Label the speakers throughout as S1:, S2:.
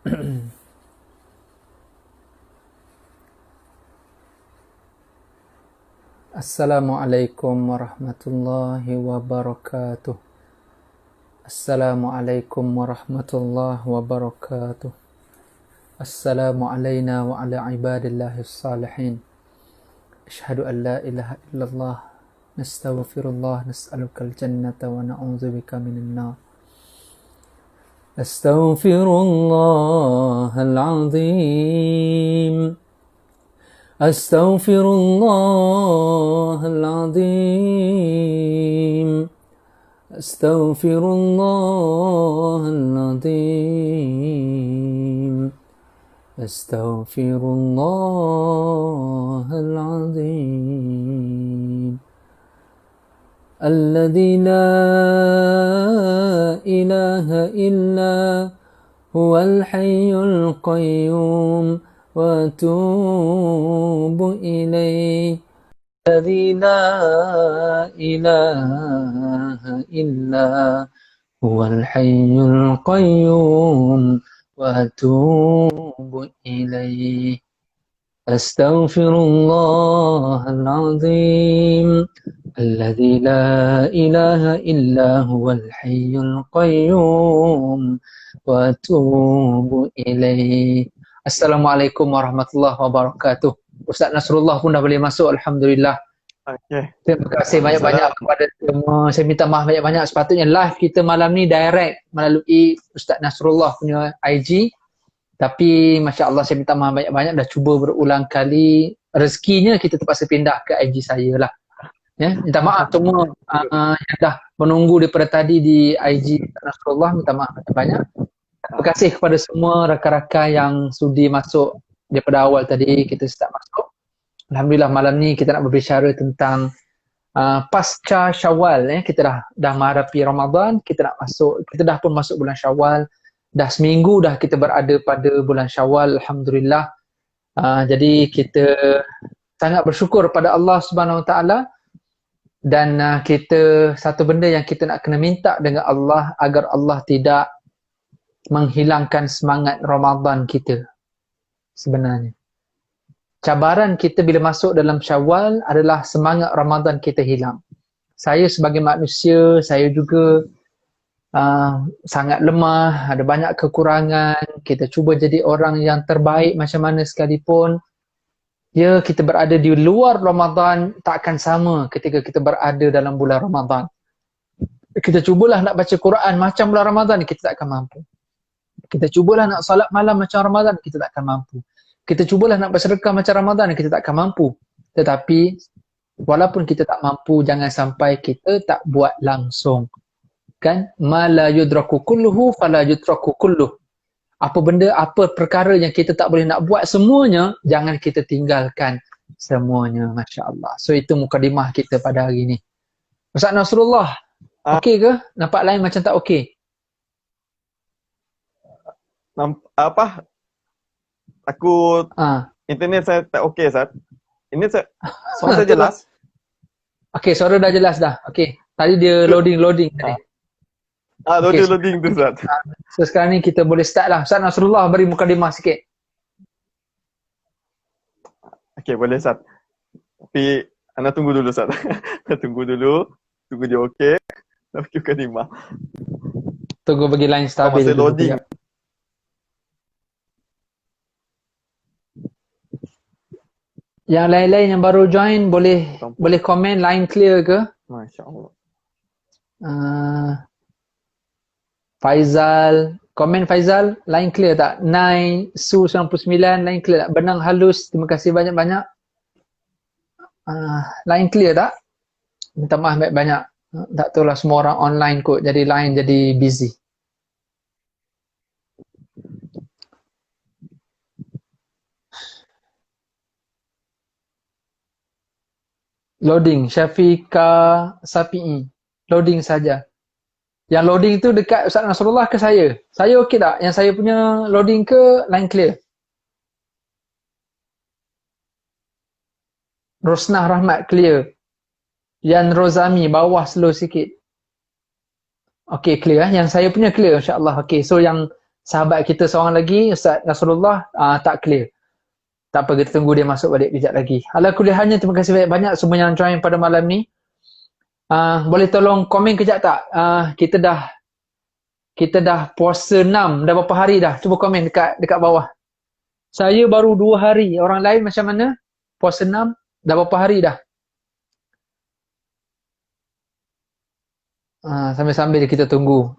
S1: Assalamualaikum warahmatullahi wabarakatuh. Assalamualaikum warahmatullahi wabarakatuh. Assalamu alayna wa ala ibadillahis salihin. Ashhadu an la ilaha illallah. Nastaghfirullah, nas'alukal jannata wa na'udzubika minan nar. Astaghfirullahal azim. Astaghfirullahal azim. Astaghfirullahal azim. Astaghfirullahal azim. Alladzi la ilaha illa huwal hayyul qayyum wa atubu ilaih. الذي لا إله إلا هو الحي القيوم وأتوب إليه. أستغفر الله العظيم الذي لا إله إلا هو الحي القيوم وأتوب إليه. Assalamualaikum warahmatullahi wabarakatuh. Ustaz Nasrullah pun dah boleh masuk, Alhamdulillah.
S2: Okay.
S1: Terima kasih banyak-banyak kepada semua. Saya minta maaf banyak-banyak. Sepatutnya live kita malam ni direct melalui Ustaz Nasrullah punya IG. Tapi Masya Allah saya minta maaf banyak-banyak. Dah cuba berulang kali. Rezekinya kita terpaksa pindah ke IG saya lah. Ya, minta maaf semua yang dah menunggu daripada tadi di IG Ustaz Nasrullah. Minta maaf banyak-banyak. Terima kasih kepada semua rakan-rakan yang sudi masuk daripada awal tadi kita start masuk. Alhamdulillah malam ni kita nak berbicara tentang pasca Syawal. Kita dah menghadapi Ramadan, kita dah pun masuk bulan Syawal. Dah seminggu dah kita berada pada bulan Syawal, Alhamdulillah. Jadi kita sangat bersyukur pada Allah Subhanahu Wa Taala. Dan kita, satu benda yang kita nak kena minta dengan Allah agar Allah tidak menghilangkan semangat Ramadan kita. Sebenarnya cabaran kita bila masuk dalam Syawal adalah semangat Ramadan kita hilang. Saya sebagai manusia, saya juga sangat lemah, ada banyak kekurangan. Kita cuba jadi orang yang terbaik macam mana sekalipun. Ya, kita berada di luar Ramadan takkan sama ketika kita berada dalam bulan Ramadan. Kita cubalah nak baca Quran macam bulan Ramadan, kita tak akan mampu. Kita cubalah nak salat malam macam Ramadan, kita tak akan mampu. Kita cubalah nak bersedekah macam Ramadan, kita tak akan mampu. Tetapi walaupun kita tak mampu, jangan sampai kita tak buat langsung. Kan? Ma la yudraku kulluhu fala yudraku kulluh. Apa benda, apa perkara yang kita tak boleh nak buat semuanya, jangan kita tinggalkan semuanya. Masya Allah. So itu mukadimah kita pada hari ni. Ustaz Nasrullah, okey ke? Nampak lain macam tak okey?
S2: Apa? Aku internet saya tak okey, Ustaz. Ini suara saya jelas.
S1: Okey, suara dah jelas dah. Okey. Tadi dia loading tadi.
S2: Loading tu, Ustaz.
S1: So sekarang ni kita boleh start lah. Ustaz Nasrullah beri mukadimah sikit.
S2: Okey, boleh, Ustaz. Tapi anda tunggu dulu, Ustaz. Tunggu dia okey. Tapi mukadimah.
S1: Tunggu bagi line stabil.
S2: Masih loading.
S1: Yang lain-lain yang baru join boleh komen line clear ke?
S2: Masya Allah.
S1: Faizal, komen Faizal, line clear tak? Nai, Su 99, line clear tak? Benang halus, terima kasih banyak-banyak. Line clear tak? Minta maaf banyak-banyak. Tak tahu lah semua orang online kot, jadi line jadi busy. Loading, Syafiqa Sapi'i. Loading saja. Yang loading tu dekat Ustaz Nasrullah ke saya? Saya okey tak? Yang saya punya loading ke line clear? Rosnah Rahmat clear. Yan Rozami bawah slow sikit. Okey, clear. Yang saya punya clear, insya-Allah. Okey, so yang sahabat kita seorang lagi, Ustaz Nasrullah, tak clear. Tak apa, kita tunggu dia masuk balik kejap lagi. Ala kulihannya, terima kasih banyak-banyak semua yang join pada malam ni. Boleh tolong komen kejap tak? Kita dah puasa 6, dah berapa hari dah? Cuba komen dekat bawah. Saya baru 2 hari. Orang lain macam mana? Puasa 6, dah berapa hari dah? Sambil-sambil kita tunggu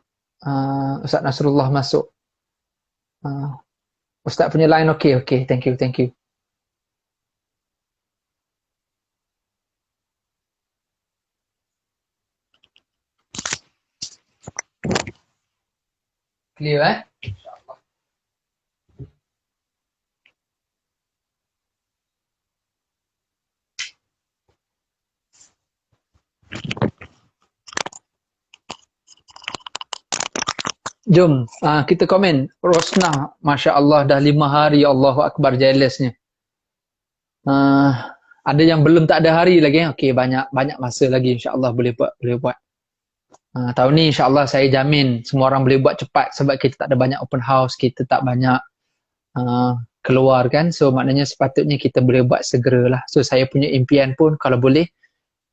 S1: Ustaz Nasrullah masuk. Ustaz punya line okey. Thank you. Clear InsyaAllah. Jom, kita komen. Rosnah, Masya Allah, dah 5 hari, Allahu Akbar, jealousnya. Ada yang belum tak ada hari lagi. Okey, banyak masa lagi, insyaAllah boleh buat. Tahun ni insyaAllah saya jamin semua orang boleh buat cepat sebab kita tak ada banyak open house, kita tak banyak keluar kan. So maknanya sepatutnya kita boleh buat segeralah. So saya punya impian pun kalau boleh,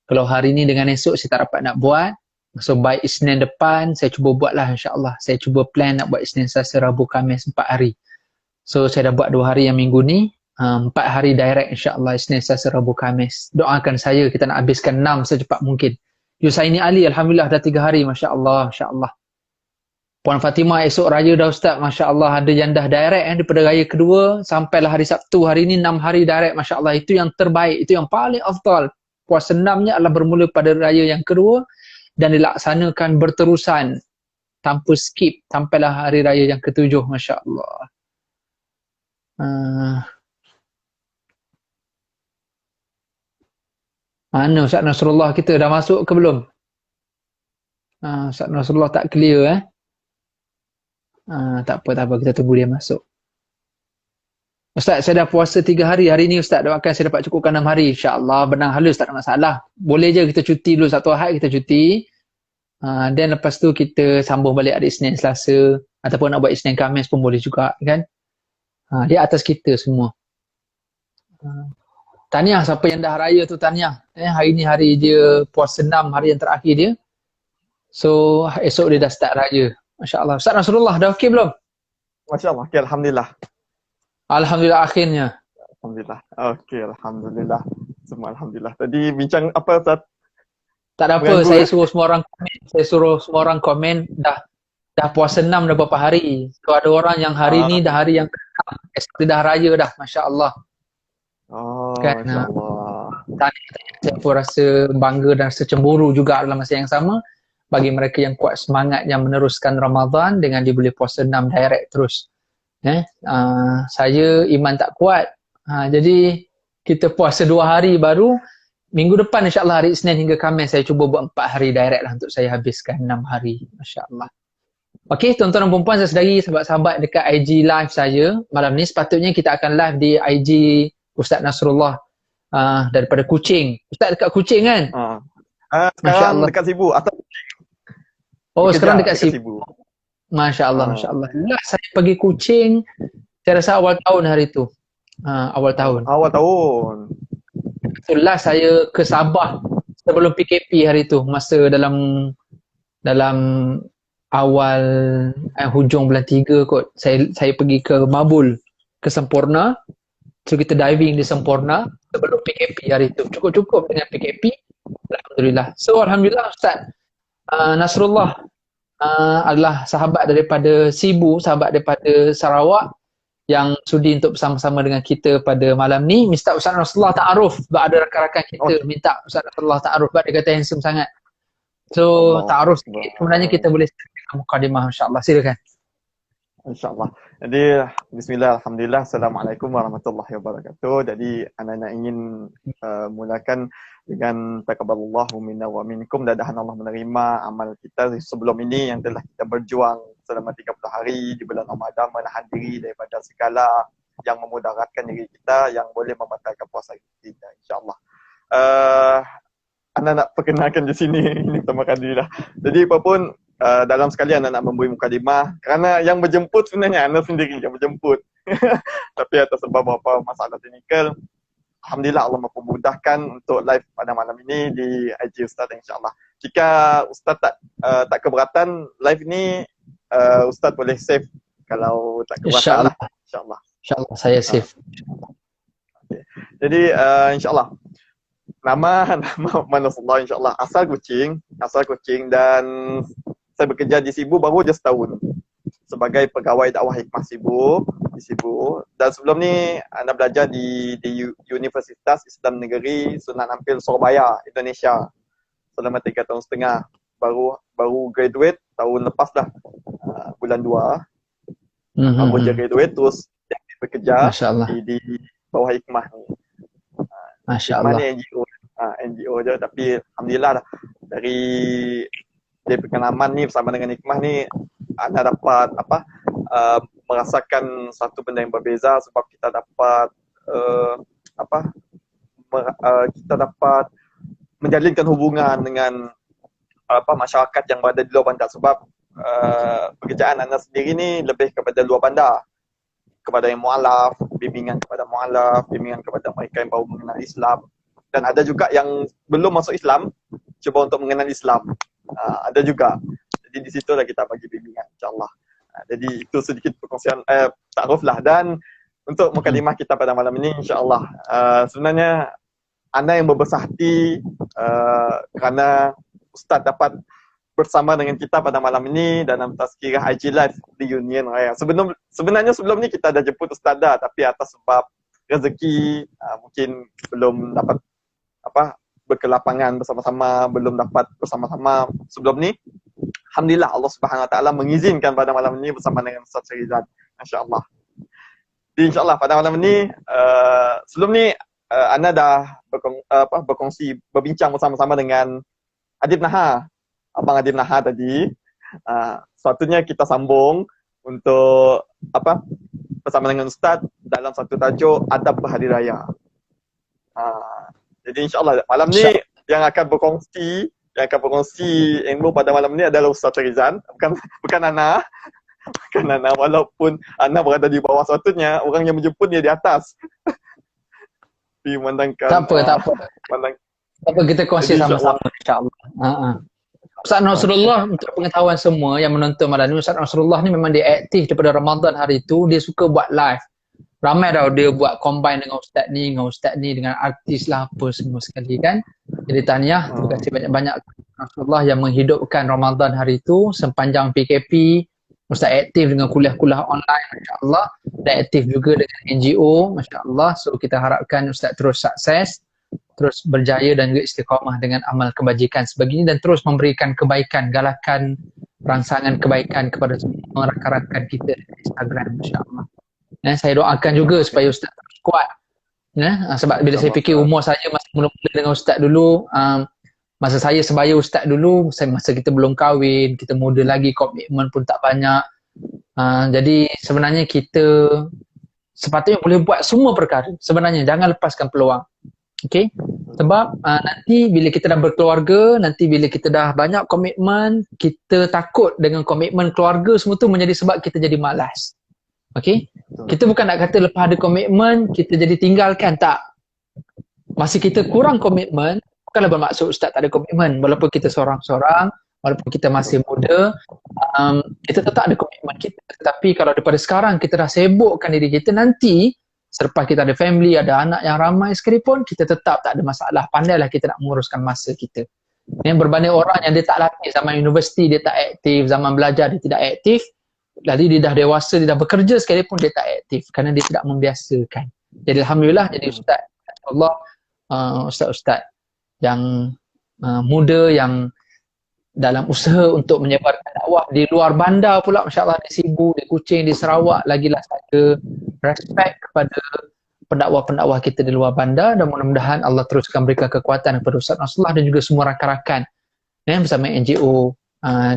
S1: kalau hari ni dengan esok saya tak dapat nak buat, so by Isnin depan saya cuba buatlah insyaAllah. Saya cuba plan nak buat Isnin, Selasa, Rabu, Khamis 4 hari. So saya dah buat 2 hari yang minggu ni, 4 hari direct insyaAllah, Isnin, Selasa, Rabu, Khamis. Doakan saya kita nak habiskan 6 secepat mungkin. Yusaini Ali, Alhamdulillah dah 3 hari, Masya Allah. Puan Fatimah, esok raya dah Ustaz, Masya Allah, ada yang dah direct daripada raya kedua sampailah hari Sabtu, hari ni 6 hari direct, Masya Allah. Itu yang terbaik, itu yang paling afdal. Puasa 6-nya adalah bermula pada raya yang kedua dan dilaksanakan berterusan tanpa skip sampailah hari raya yang ketujuh, Masya Allah. Mana Ustaz Nasrullah kita dah masuk ke belum? Ustaz Nasrullah tak clear tak apa, kita tunggu dia masuk. Ustaz, saya dah puasa 3 hari. Hari ni Ustaz doakan saya dapat cukupkan 6 hari. InsyaAllah benang halus, tak ada masalah. Boleh je kita cuti dulu, satu Ahad kita cuti. Dan lepas tu kita sambung balik hari Isnin, Selasa. Ataupun nak buat Isnin, Khamis pun boleh juga kan. Dia atas kita semua. Tahniah siapa yang dah raya tu, tahniah. Hari ni hari dia puasa 6, hari yang terakhir dia. So esok dia dah start raya. Masya Allah. Ustaz Nasrullah dah okey belum?
S2: Masya Allah, okay, Alhamdulillah.
S1: Alhamdulillah akhirnya.
S2: Alhamdulillah. Okey, Alhamdulillah. Semua Alhamdulillah. Tadi bincang apa Ustaz?
S1: Tak ada apa, saya suruh semua orang komen dah puasa 6 dah berapa hari. So ada orang yang hari ni dah hari yang ke-6. Esok dah raya dah, Masya Allah.
S2: Kan, Masya Allah.
S1: Saya pun rasa bangga dan rasa cemburu juga dalam masa yang sama bagi mereka yang kuat semangat yang meneruskan Ramadan dengan dia boleh puasa 6 direct terus. Saya iman tak kuat. Jadi kita puasa 2 hari baru. Minggu depan insyaAllah hari Isnin hingga Khamis saya cuba buat 4 hari direct lah untuk saya habiskan 6 hari. Masya Allah. Okey, tuan-tuan dan perempuan saya sedari, sahabat-sahabat dekat IG live saya malam ni, sepatutnya kita akan live di IG Ustaz Nasrullah daripada Kuching. Ustaz dekat Kuching kan?
S2: Sekarang dekat Sibu atau
S1: sekarang dekat Sibu. Masya Allah, Masya Allah. Last saya pergi Kuching, saya rasa awal tahun hari tu. Awal tahun. So last saya ke Sabah sebelum PKP hari tu, masa dalam awal hujung bulan 3 kot. Saya pergi ke Mabul, ke Sempurna. So kita diving di Sempurna sebelum PKP hari tu. Cukup-cukup dengan PKP. Alhamdulillah. So Alhamdulillah Ustaz Nasrullah adalah sahabat daripada Sibu, sahabat daripada Sarawak yang sudi untuk bersama-sama dengan kita pada malam ni. Minta Ustaz Nasrullah ta'aruf sebab ada rakan-rakan kita minta Ustaz Nasrullah ta'aruf sebab dia kata handsome sangat. So ta'aruf sikit, kemudiannya kita boleh mukadimah insyaAllah. Silakan.
S2: InsyaAllah. Jadi bismillah, alhamdulillah, assalamualaikum warahmatullahi wabarakatuh. Jadi anak-anak ingin mulakan dengan taqabbalallahu minna wa minkum, mudah-mudahan Allah menerima amal kita sebelum ini yang telah kita berjuang selama 30 hari di bulan Ramadan, menahan diri daripada segala yang memudaratkan diri kita yang boleh membatalkan puasa kita, insyaAllah. Anak nak perkenalkan di sini ini pertama kali lah. Jadi apapun dalam sekali Ana nak memberi mukadimah kerana yang berjemput sebenarnya Ana sendiri yang berjemput. Tapi atas sebab beberapa masalah teknikal, alhamdulillah Allah mempermudahkan untuk live pada malam ini di IG Ustaz insya-Allah. Jika Ustaz tak keberatan live ni, Ustaz boleh save kalau tak keberatan lah insya-Allah.
S1: Insya-Allah saya save.
S2: Okay. Jadi insya-Allah nama Manasullah insya-Allah asal Kuching dan saya bekerja di Sibu baru je setahun sebagai pegawai dakwah hikmah Sibu di Sibu, dan sebelum ni Anda belajar di Universitas Islam Negeri Sunan Ampel Surabaya, Indonesia selama 3 tahun setengah. Baru graduate tahun lepas dah, bulan 2 baru je graduate, terus bekerja di bawah hikmah ni.
S1: Masya-Allah.
S2: Hikmah ni NGO je, tapi alhamdulillah dah dari pengalaman ni bersama dengan hikmah ni Anda dapat merasakan satu benda yang berbeza, sebab kita dapat kita dapat menjalinkan hubungan dengan masyarakat yang berada di luar bandar, sebab pekerjaan Anda sendiri ni lebih kepada luar bandar, kepada yang mualaf, bimbingan kepada mualaf, bimbingan kepada mereka yang baru mengenal Islam, dan ada juga yang belum masuk Islam cuba untuk mengenal Islam. Ada juga. Jadi di situlah kita bagi bimbingan insya-Allah. Jadi itu sedikit perkongsian takruf lah. Dan untuk mukadimah kita pada malam ini insya-Allah, sebenarnya anda yang berbesar hati kerana Ustaz dapat bersama dengan kita pada malam ini dalam tazkirah IG Live Reunion Raya. Sebenarnya sebelum ni kita dah jemput Ustaz dah, tapi atas sebab rezeki mungkin belum dapat berkelapangan bersama-sama, belum dapat bersama-sama sebelum ni. Alhamdulillah Allah Subhanahu Wa Taala mengizinkan pada malam ini bersama dengan Ustaz Syarizan, masya-Allah. Insya-Allah pada malam ini sebelum ni Ana dah berkongsi, berbincang bersama-sama dengan Adib Naha, Abang Adib Naha tadi. Sepatutnya kita sambung untuk bersama dengan Ustaz dalam satu tajuk Adab Berhari Raya. Jadi insya-Allah malam ni yang akan berkongsi ilmu pada malam ni adalah Ustaz Syarizan, bukan Ana. Bukan Ana, walaupun Ana berada di bawah, sepatutnya orang yang menjemput dia di atas. Dimandangkan
S1: tak apa, kita kongsi sama-sama insya-Allah. Ustaz Nasrullah, untuk pengetahuan semua yang menonton malam ni, Ustaz Nasrullah ni memang dia aktif daripada Ramadan hari tu, dia suka buat live. Ramai dah dia buat combine dengan ustaz ni, dengan artis lah apa semua sekali kan. Jadi tahniah, terima kasih banyak-banyak Rasulullah yang menghidupkan Ramadan hari itu sepanjang PKP. Ustaz aktif dengan kuliah-kuliah online, masya-Allah, dan aktif juga dengan NGO, masya-Allah. So kita harapkan ustaz terus sukses, terus berjaya dan juga istiqamah dengan amal kebajikan sebegini, dan terus memberikan kebaikan, galakan rangsangan kebaikan kepada semua rakan-rakan kita di Instagram, masya-Allah. Saya doakan juga supaya Ustaz kuat. Sebab bila saya fikir umur saya masih mula-mula dengan Ustaz dulu, masa saya sebaya Ustaz dulu, masa kita belum kahwin, kita muda lagi, komitmen pun tak banyak. Jadi sebenarnya kita sepatutnya boleh buat semua perkara. Sebenarnya jangan lepaskan peluang. Okay? Sebab nanti bila kita dah berkeluarga, nanti bila kita dah banyak komitmen, kita takut dengan komitmen keluarga semua tu menjadi sebab kita jadi malas. Okay? Kita bukan nak kata lepas ada komitmen, kita jadi tinggalkan, tak. Masa kita kurang komitmen, bukanlah bermaksud Ustaz tak ada komitmen. Walaupun kita seorang-seorang, walaupun kita masih muda, kita tetap ada komitmen kita. Tetapi kalau daripada sekarang kita dah sibukkan diri kita, nanti selepas kita ada family, ada anak yang ramai sekalipun, kita tetap tak ada masalah. Pandailah kita nak menguruskan masa kita. Yang berbanding orang yang dia tak latih, zaman universiti dia tak aktif, zaman belajar dia tidak aktif, lalu dia dah dewasa, dia dah bekerja sekalipun dia tak aktif kerana dia tidak membiasakan. Jadi alhamdulillah, jadi Ustaz Allah, Ustaz-Ustaz yang muda yang dalam usaha untuk menyebarkan dakwah di luar bandar pula, masya-Allah, di Sibu, di Kuching, di Sarawak, lagilah saya respect kepada pendakwah-pendakwah kita di luar bandar, dan mudah-mudahan Allah teruskan berikan kekuatan kepada Ustaz Nasrullah dan juga semua rakan-rakan bersama NGO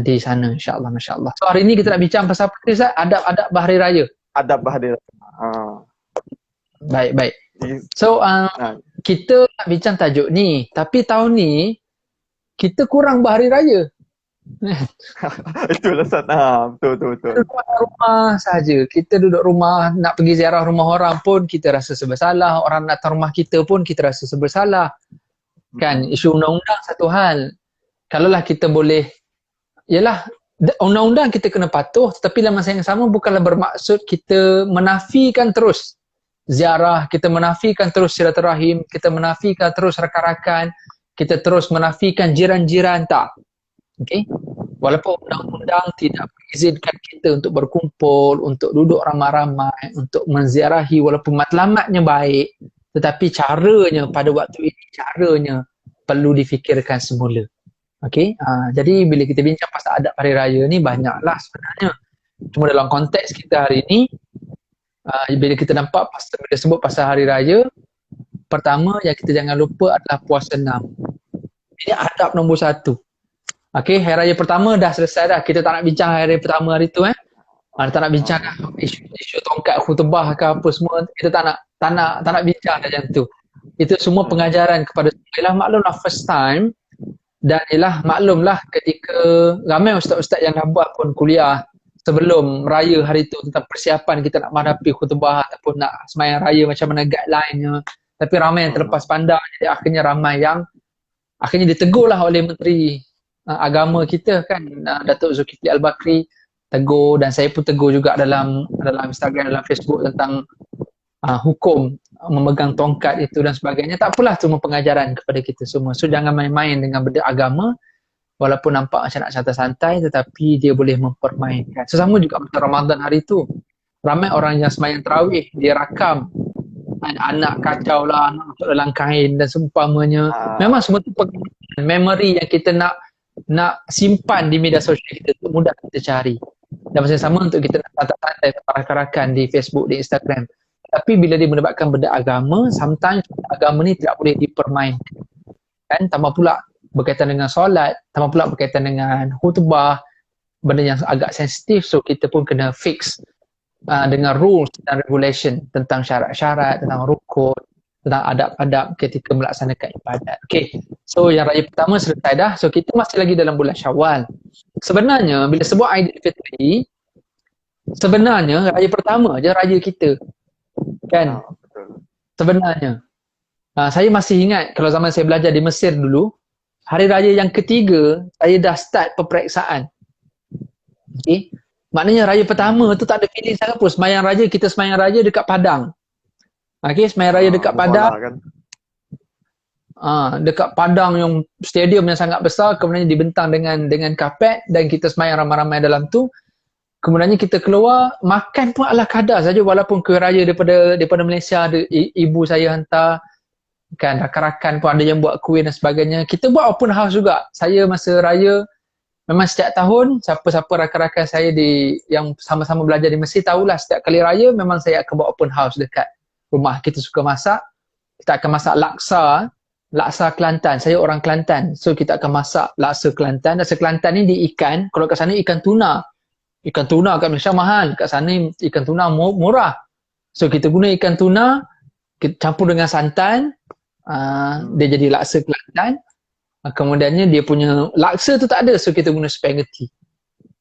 S1: di sana, insya-Allah, masya-Allah. So hari ini kita nak bincang pasal apa, Ustaz? Adab-adab Bahari Raya.
S2: Adab Bahari Raya.
S1: Baik. So kita nak bincang tajuk ni, tapi tahun ni kita kurang Bahari Raya.
S2: Itulah Ustaz. Betul, betul, betul.
S1: Duduk rumah saja. Kita duduk rumah, nak pergi ziarah rumah orang pun kita rasa bersalah. Orang datang rumah kita pun kita rasa bersalah. Kan, isu undang-undang satu hal. Kalaulah kita boleh, yalah, undang-undang kita kena patuh, tetapi dalam masa yang sama bukanlah bermaksud kita menafikan terus ziarah, kita menafikan terus silaturahim, kita menafikan terus rakan-rakan, kita terus menafikan jiran-jiran, tak. Okay? Walaupun undang-undang tidak mengizinkan kita untuk berkumpul, untuk duduk ramai-ramai, untuk menziarahi, walaupun matlamatnya baik, tetapi caranya pada waktu ini, caranya perlu difikirkan semula. Okay? Jadi bila kita bincang pasal adab hari raya ni, banyaklah sebenarnya. Cuma dalam konteks kita hari ni, bila kita nampak bila sebut pasal hari raya, pertama yang kita jangan lupa adalah puasa 6. Ini adab nombor 1. Okay, hari raya pertama dah selesai dah. Kita tak nak bincang hari raya pertama hari tu tak nak bincang isu tongkat khutbah ke apa semua. Kita tak nak bincang macam tu. Itu semua pengajaran kepada ialah maklumlah first time, dan ialah maklumlah ketika ramai ustaz-ustaz yang dah buat pun kuliah sebelum raya hari tu tentang persiapan kita nak menghadapi khutbah ataupun nak sembahyang raya macam mana guideline-nya. Tapi ramai yang terlepas pandang, jadi akhirnya ramai yang akhirnya ditegurlah oleh Menteri Agama kita kan, Datuk Zulkifli Al-Bakri tegur, dan saya pun tegur juga dalam Instagram, dalam Facebook tentang hukum memegang tongkat itu dan sebagainya. Tak apalah, semua pengajaran kepada kita semua. So jangan main-main dengan benda agama, walaupun nampak macam nak santai-santai tetapi dia boleh mempermainkan. Sesama juga pada Ramadan hari tu, ramai orang yang sembahyang tarawih dia rakam anak kacau lah, anak masuk dalam kain dan seumpamanya. Memang semua tu memory yang kita nak simpan di media sosial kita tu mudah kita cari. Dan masa sama untuk kita nak santai-santai rakan-rakan di Facebook, di Instagram. Tapi bila dia mendapatkan benda agama, sometimes agama ni tidak boleh dipermainkan. Kan? Tambah pula berkaitan dengan solat, tambah pula berkaitan dengan khutbah, benda yang agak sensitif, so kita pun kena fix dengan rules dan regulation tentang syarat-syarat, tentang rukun, tentang adab-adab ketika melaksanakan ibadat. Okay, so yang raya pertama selesai dah, so kita masih lagi dalam bulan Syawal. Sebenarnya bila sebut Aidilfitri, sebenarnya raya pertama je raya kita. Kan? Sebenarnya. Saya masih ingat kalau zaman saya belajar di Mesir dulu, hari raya yang ketiga, saya dah start peperiksaan. Okay? Maknanya raya pertama tu tak ada feeling sangat pun. Sembahyang raya, kita sembahyang raya dekat Padang. Okay, sembahyang raya dekat Padang. Kan? Dekat Padang yang stadium yang sangat besar, kemudian dibentang dengan kapet, dan kita sembahyang ramai-ramai dalam tu. Kemudiannya kita keluar, makan pun ala kadar saja, walaupun kuih raya daripada Malaysia, ada ibu saya hantar, kan, rakan-rakan pun ada yang buat kuih dan sebagainya. Kita buat open house juga. Saya masa raya, memang setiap tahun, siapa-siapa rakan-rakan saya yang sama-sama belajar di Mesir tahulah, setiap kali raya memang saya akan buat open house dekat rumah. Kita suka masak, kita akan masak laksa Kelantan. Saya orang Kelantan, so kita akan masak laksa Kelantan. Laksa Kelantan ni di ikan, kalau kat sana ikan tuna. Ikan tuna kat Malaysia mahal, kat sana ikan tuna murah. So kita guna ikan tuna, kita campur dengan santan, dia jadi laksa Kelantan. Kemudiannya dia punya laksa tu tak ada, so kita guna spaghetti.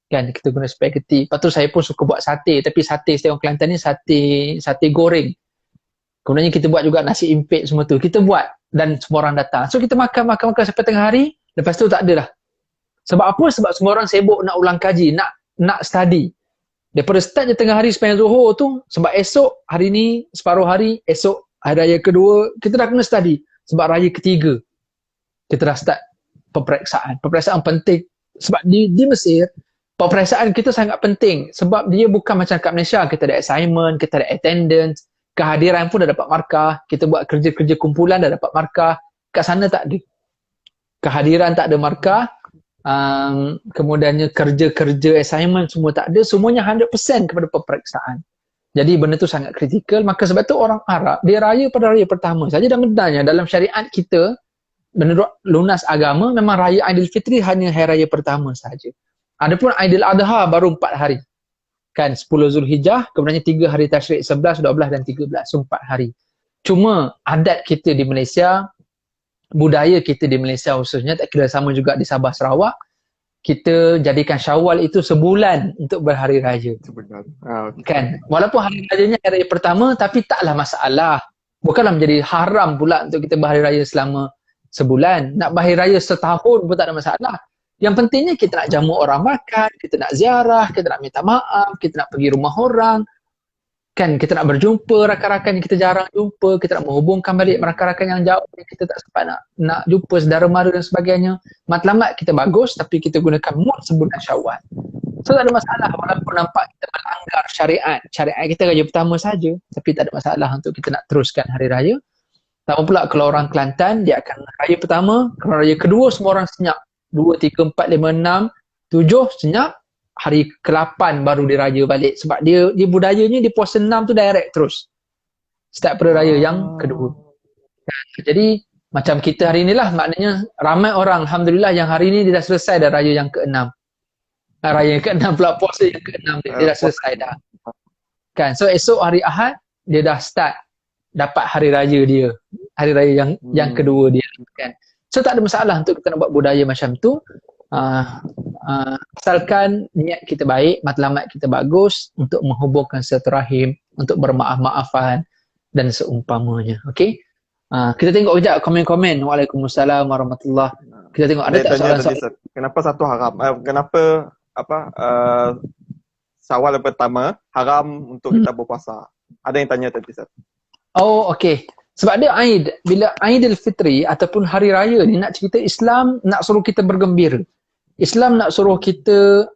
S1: Kan, kita guna spaghetti. Lepas tu saya pun suka buat sate, tapi sate setiap orang Kelantan ni sate goreng. Kemudiannya kita buat juga nasi impit semua tu. Kita buat dan semua orang datang. So kita makan sampai tengah hari, lepas tu tak ada dah. Sebab apa? Sebab semua orang sibuk nak ulang kaji, nak study. Daripada start je tengah hari sembahyang Zuhur tu, sebab esok hari ni separuh hari, esok hari raya kedua, kita dah kena study. Sebab raya ketiga kita dah start peperiksaan. Peperiksaan penting sebab di Mesir peperiksaan kita sangat penting sebab dia bukan macam kat Malaysia, kita ada assignment, kita ada attendance, kehadiran pun dah dapat markah, kita buat kerja-kerja kumpulan dah dapat markah. Kat sana tak ada. Kehadiran tak ada markah, kemudiannya kerja-kerja assignment semua tak ada, semuanya 100% kepada peperiksaan. Jadi benda tu sangat kritikal. Maka sebab tu orang Arab dia raya pada raya pertama saja, dan bendanya dalam syariat kita menurut lunas agama memang raya Aidilfitri hanya hari raya pertama saja. Adapun Aidil Adha baru 4 hari. Kan 10 Zulhijjah, kemudiannya 3 hari Tashrik, 11, 12 dan 13, so 4 hari. Cuma adat kita di Malaysia, budaya kita di Malaysia khususnya, tak kira sama juga di Sabah Sarawak, kita jadikan Syawal itu sebulan untuk berhari raya.
S2: Sebenarnya. Okay.
S1: Kan? Walaupun hari rayanya hari raya pertama, tapi taklah masalah. Bukanlah menjadi haram pula untuk kita berhari raya selama sebulan. Nak berhari raya setahun pun tak ada masalah. Yang pentingnya kita nak jamu orang makan, kita nak ziarah, kita nak minta maaf, kita nak pergi rumah orang. Kan, kita nak berjumpa rakan-rakan yang kita jarang jumpa, kita nak menghubungkan balik rakan-rakan yang jauh yang kita tak sempat nak jumpa saudara mara dan sebagainya. Matlamat kita bagus, tapi kita gunakan mood sebulan Syawal. So tak ada masalah walaupun nampak kita melanggar syariat. Syariat kita raya pertama saja, tapi tak ada masalah untuk kita nak teruskan hari raya. Sama pula kalau orang Kelantan, dia akan raya pertama, kalau raya kedua semua orang senyap. 2, 3, 4, 5, 6, 7 senyap. Hari ke-8 baru dia raya balik. Sebab dia budayanya di puasa 6 tu direct terus. Start pada raya yang kedua. Jadi macam kita hari inilah, maknanya ramai orang Alhamdulillah yang hari ini dia dah selesai dah raya yang ke-6. Raya yang ke-6 pula, puasa yang ke-6 dia dah selesai dah. Kan, so esok hari Ahad dia dah start dapat hari raya dia. Hari raya yang kedua dia kan. So tak ada masalah untuk kita nak buat budaya macam tu. Asalkan niat kita baik, matlamat kita bagus untuk menghubungkan silaturahim, untuk bermaaf-maafan dan seumpamanya. Okey. Kita tengok kejap komen-komen. Waalaikumsalam warahmatullahi. Kita tengok ada tak soalan-soalan.
S2: Kenapa satu haram? Kenapa Syawal pertama haram untuk kita berpuasa? Ada yang tanya tadi, Ustaz.
S1: Oh, okey. Sebab dia Aid. Bila Aidilfitri ataupun hari raya ni nak cerita Islam nak suruh kita bergembira. Islam nak suruh kita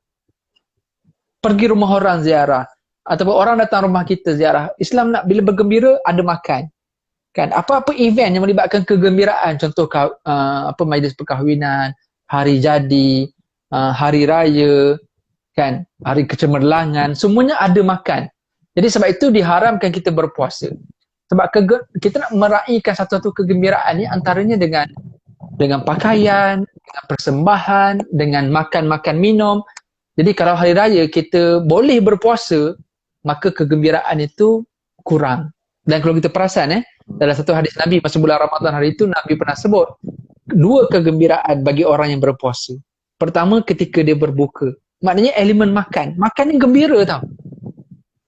S1: pergi rumah orang ziarah ataupun orang datang rumah kita ziarah. Islam nak bila bergembira ada makan. Kan, apa-apa event yang melibatkan kegembiraan, contoh majlis perkahwinan, hari jadi, hari raya, kan, hari kecemerlangan, semuanya ada makan. Jadi sebab itu diharamkan kita berpuasa. Sebab kita nak meraihkan satu-satu kegembiraan ni antaranya dengan pakaian, dengan persembahan, dengan makan-makan minum. Jadi kalau hari raya kita boleh berpuasa, maka kegembiraan itu kurang. Dan kalau kita perasan dalam satu hadis Nabi masa bulan Ramadan hari itu, Nabi pernah sebut 2 kegembiraan bagi orang yang berpuasa. Pertama ketika dia berbuka. Maknanya elemen makan. Makan ni gembira tau.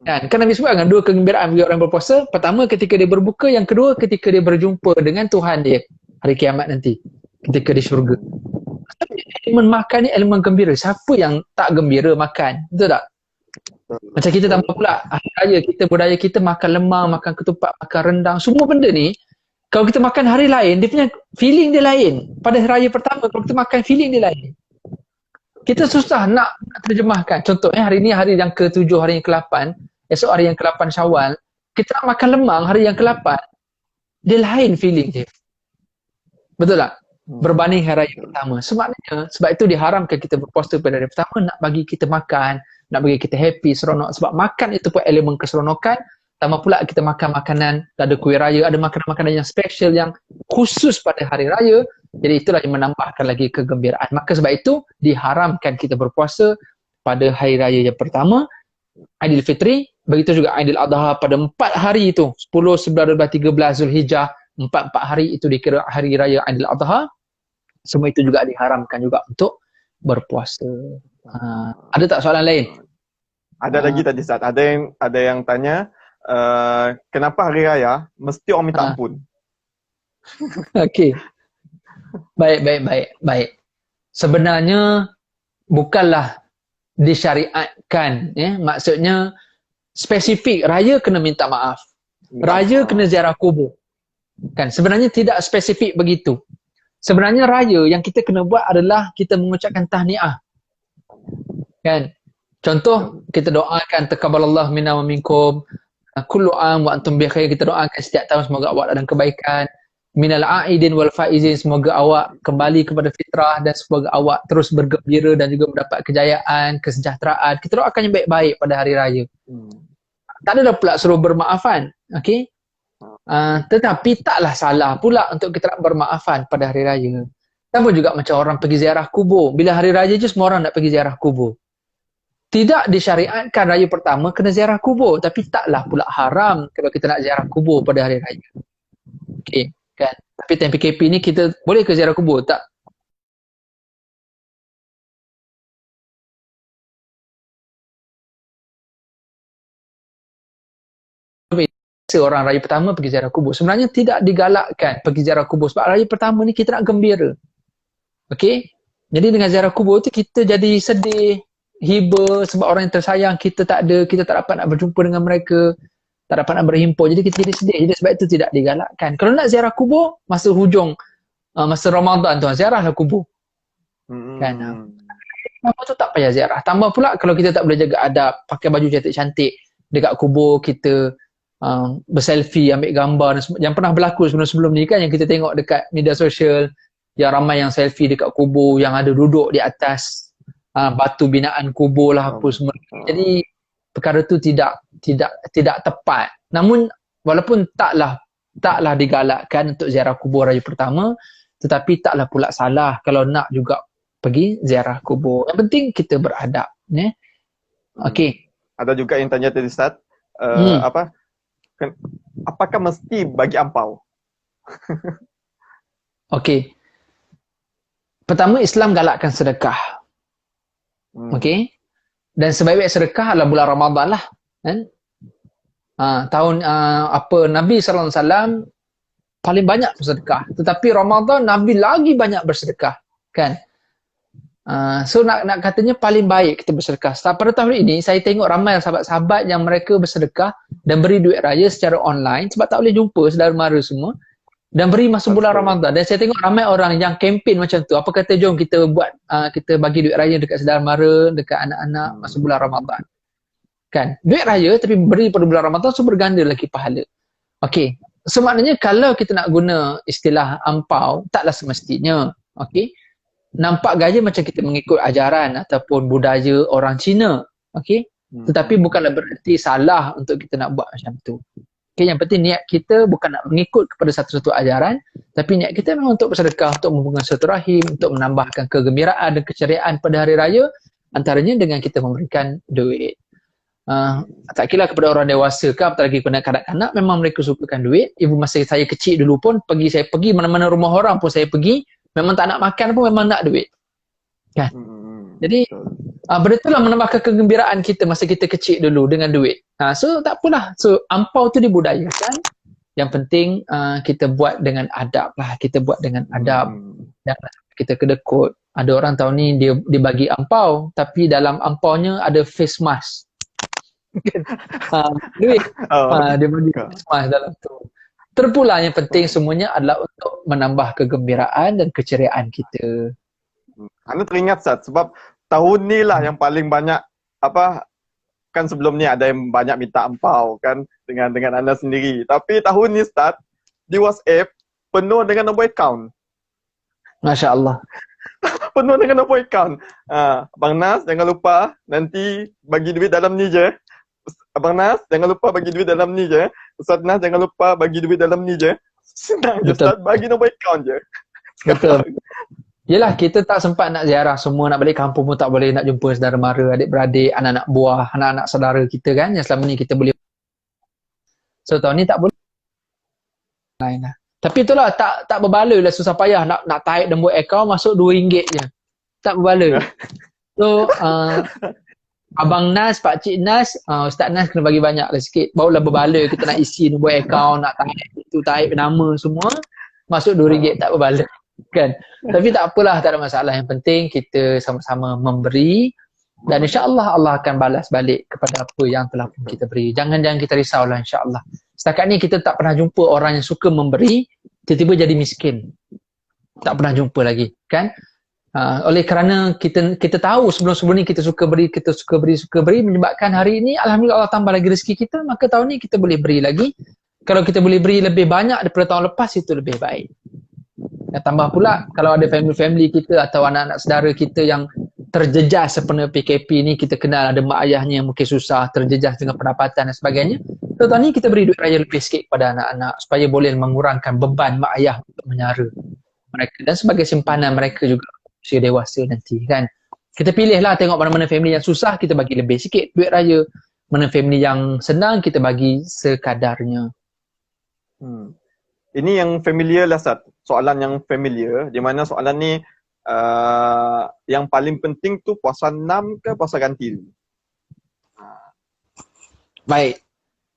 S1: Kan Nabi sebut kan 2 kegembiraan bagi orang yang berpuasa. Pertama ketika dia berbuka, yang kedua ketika dia berjumpa dengan Tuhan dia hari kiamat nanti, ketika di syurga. Elemen makan ni elemen gembira. Siapa yang tak gembira makan? Betul tak? Macam kita tambah pula hari raya kita, budaya kita makan lemang, makan ketupat, makan rendang, semua benda ni kalau kita makan hari lain, dia punya feeling dia lain. Pada hari raya pertama kalau kita makan, feeling dia lain. Kita susah nak terjemahkan. Contohnya hari ni hari yang ke-7, hari yang ke-8, esok hari yang ke-8 Syawal, kita nak makan lemang hari yang ke-8, dia lain feeling dia. Betul tak? Berbanding hari raya pertama. Sebab itu diharamkan kita berpuasa pada hari pertama, nak bagi kita makan, nak bagi kita happy, seronok. Sebab makan itu pun elemen keseronokan. Tambah pula kita makan makanan, ada kuih raya, ada makanan-makanan yang special, yang khusus pada hari raya. Jadi itulah yang menambahkan lagi kegembiraan. Maka sebab itu diharamkan kita berpuasa pada hari raya yang pertama, Aidilfitri. Begitu juga Aidil Adha pada 4 hari itu, 10, 11, 12, 13 Zulhijjah. 4 hari itu dikira hari raya Aidil Adha. Semua itu juga diharamkan juga untuk berpuasa. Ada tak soalan lain?
S2: Ada lagi tadi, Ustaz. Ada yang tanya, kenapa hari raya mesti orang minta ampun?
S1: Okey. Baik. Sebenarnya bukanlah disyariatkan, maksudnya spesifik raya kena minta maaf. Raya kena ziarah kubur. Kan sebenarnya tidak spesifik begitu. Sebenarnya raya yang kita kena buat adalah kita mengucapkan tahniah. Kan? Contoh kita doakan taqabbalallahu minna wa minkum kullu am wa antum bi khair. Kita doakan setiap tahun semoga awak dalam kebaikan. Minal aidin wal faizin, semoga awak kembali kepada fitrah dan semoga awak terus bergembira dan juga mendapat kejayaan, kesejahteraan. Kita doakan yang baik-baik pada hari raya. Tak ada pula suruh bermaafan. Okey? Tetapi taklah salah pula untuk kita nak bermaafan pada hari raya. Sama juga macam orang pergi ziarah kubur. Bila hari raya je semua orang nak pergi ziarah kubur. Tidak disyariatkan raya pertama kena ziarah kubur. Tapi taklah pula haram kalau kita nak ziarah kubur pada hari raya. Okey, kan? Tapi time PKP ni kita boleh ke ziarah kubur? Tak. orang raya pertama pergi ziarah kubur. Sebenarnya tidak digalakkan pergi ziarah kubur sebab raya pertama ni kita nak gembira. Okey? Jadi dengan ziarah kubur tu kita jadi sedih, hiba sebab orang yang tersayang kita tak ada, kita tak dapat nak berjumpa dengan mereka, tak dapat nak berhimpun. Jadi kita jadi sedih. Jadi sebab itu tidak digalakkan. Kalau nak ziarah kubur, masa hujung masa Ramadan tu, ziarahlah kubur. Kan? Apa tu tak payah ziarah. Tambah pula kalau kita tak boleh jaga adab, pakai baju cantik-cantik dekat kubur kita, berselfie, ambil gambar dan yang pernah berlaku sebelum-sebelum ni kan, yang kita tengok dekat media sosial, yang ramai yang selfie dekat kubur, yang ada duduk di atas batu binaan kubur lah apa semua. Jadi perkara tu tidak tepat. Namun walaupun taklah digalakkan untuk ziarah kubur raya pertama, tetapi taklah pula salah kalau nak juga pergi ziarah kubur. Yang penting kita beradab, ya. Okey.
S2: Ada juga yang tanya tadi Ustaz, apakah mesti bagi ampau?
S1: Okey. Pertama, Islam galakkan sedekah. Okey. Dan sebaik-baik sedekah adalah bulan Ramadan lah, kan? Nabi sallallahu alaihi wasallam paling banyak bersedekah, tetapi Ramadan Nabi lagi banyak bersedekah, kan? So nak katanya paling baik kita bersedekah. Pada tahun ini saya tengok ramai sahabat-sahabat yang mereka bersedekah dan beri duit raya secara online sebab tak boleh jumpa saudara mara semua, dan beri masa bulan Ramadan. Dan saya tengok ramai orang yang kempen macam tu. Apa kata jom kita buat, kita bagi duit raya dekat saudara mara, dekat anak-anak masa bulan Ramadan. Kan? Duit raya tapi beri pada bulan Ramadan, so berganda lagi pahala. Okey. So maknanya kalau kita nak guna istilah ampau, taklah semestinya. Okey. Nampak gaya macam kita mengikut ajaran ataupun budaya orang Cina. Okey. Tetapi bukanlah berarti salah untuk kita nak buat macam tu. Okay, yang penting niat kita bukan nak mengikut kepada satu-satu ajaran, tapi niat kita memang untuk bersedekah, untuk menghubungkan silaturahim, untuk menambahkan kegembiraan dan keceriaan pada hari raya, antaranya dengan kita memberikan duit. Tak kira kepada orang dewasa ke, apatah lagi kepada kanak-kanak, memang mereka sukakan duit. Ibu masa saya kecil dulu pun, saya pergi mana-mana rumah orang pun saya pergi, memang tak nak makan pun memang nak duit. Kan? Jadi benda itulah menambahkan kegembiraan kita masa kita kecil dulu dengan duit. So tak apalah. So ampau tu dibudayakan. Yang penting kita buat dengan adab lah. Kita buat dengan adab. Jangan kita kedekut. Ada orang tahun ni dia bagi ampau, tapi dalam ampaunya ada face mask. Duit. Dia bagi face mask dalam tu. Terpulang yang penting semuanya adalah untuk menambah kegembiraan dan keceriaan kita.
S2: Anda teringat Ustaz, sebab tahun ni lah yang paling banyak kan sebelum ni ada yang banyak minta ampau kan dengan anda sendiri. Tapi tahun ni Ustaz, di WhatsApp penuh dengan nombor akaun.
S1: Masya Allah.
S2: Penuh dengan nombor akaun. Abang Nas jangan lupa nanti bagi duit dalam ni je. Abang Nas jangan lupa bagi duit dalam ni je. Ustaz Nas jangan lupa bagi duit dalam ni je. Senang je Ustaz, bagi nombor akaun je.
S1: Betul. Yelah, kita tak sempat nak ziarah semua, nak balik kampung pun tak boleh, nak jumpa saudara mara, adik-beradik, anak-anak buah, anak-anak saudara kita kan, yang selama ni kita boleh. So tahun ni tak boleh. Lain lah. Tapi itulah, tak berbaloi lah, susah payah nak tarik dan buat akaun, masuk RM2 je. Tak berbaloi. So Abang Nas, Pakcik Nas, Ustaz Nas kena bagi banyak lah sikit, barulah berbaloi kita nak isi nombor akaun, nak tarik nama semua, masuk RM2, tak berbaloi. Kan? Tapi tak apalah, tak ada masalah. Yang penting kita sama-sama memberi, dan insya-Allah Allah akan balas balik kepada apa yang telah pun kita beri. Jangan kita risaulah, insya-Allah. Setakat ni kita tak pernah jumpa orang yang suka memberi tiba-tiba jadi miskin. Tak pernah jumpa lagi, kan? Oleh kerana kita tahu sebelum-sebelum ni kita suka beri, menyebabkan hari ini alhamdulillah Allah tambah lagi rezeki kita, maka tahun ni kita boleh beri lagi. Kalau kita boleh beri lebih banyak daripada tahun lepas, itu lebih baik. Dan tambah pula kalau ada family kita atau anak-anak saudara kita yang terjejas sempena PKP ni, kita kenal ada mak ayahnya yang mungkin susah, terjejas dengan pendapatan dan sebagainya. So tahun ni kita beri duit raya lebih sikit kepada anak-anak supaya boleh mengurangkan beban mak ayah untuk menyara mereka, dan sebagai simpanan mereka juga usia dewasa nanti, kan. Kita pilihlah, tengok mana-mana family yang susah, kita bagi lebih sikit duit raya. Mana family yang senang, kita bagi sekadarnya.
S2: Ini yang familiar lah Ustaz. Soalan yang familiar, di mana soalan ni yang paling penting tu puasa 6 ke puasa ganti?
S1: Baik.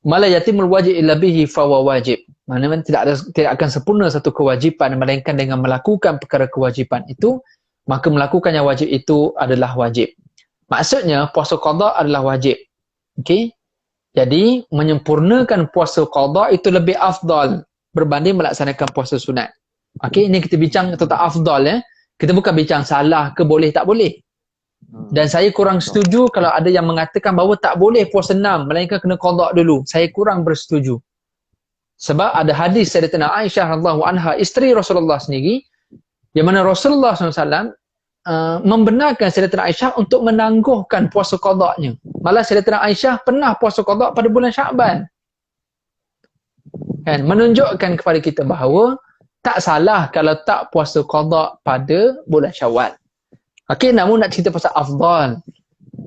S1: Mala yatimul wajib illa bihi fawa wajib. Maknanya tidak akan sempurna satu kewajipan melainkan dengan melakukan perkara kewajipan itu, maka melakukan yang wajib itu adalah wajib. Maksudnya puasa qada adalah wajib. Okey? Jadi menyempurnakan puasa qada itu lebih afdal berbanding melaksanakan puasa sunat. Okey, ini kita bincang tentang afdal ya. Kita bukan bincang salah ke boleh tak boleh. Dan saya kurang setuju kalau ada yang mengatakan bahawa tak boleh puasa 6 melainkan kena qada dulu. Saya kurang bersetuju. Sebab ada hadis Sayyidatina Aisyah radhiyallahu anha, isteri Rasulullah sendiri, yang mana Rasulullah SAW membenarkan Sayyidatina Aisyah untuk menangguhkan puasa qadanya. Malah Sayyidatina Aisyah pernah puasa qada pada bulan Sya'ban. Kan, menunjukkan kepada kita bahawa tak salah kalau tak puasa qada pada bulan Syawal. Okey, namun nak cerita pasal afdal.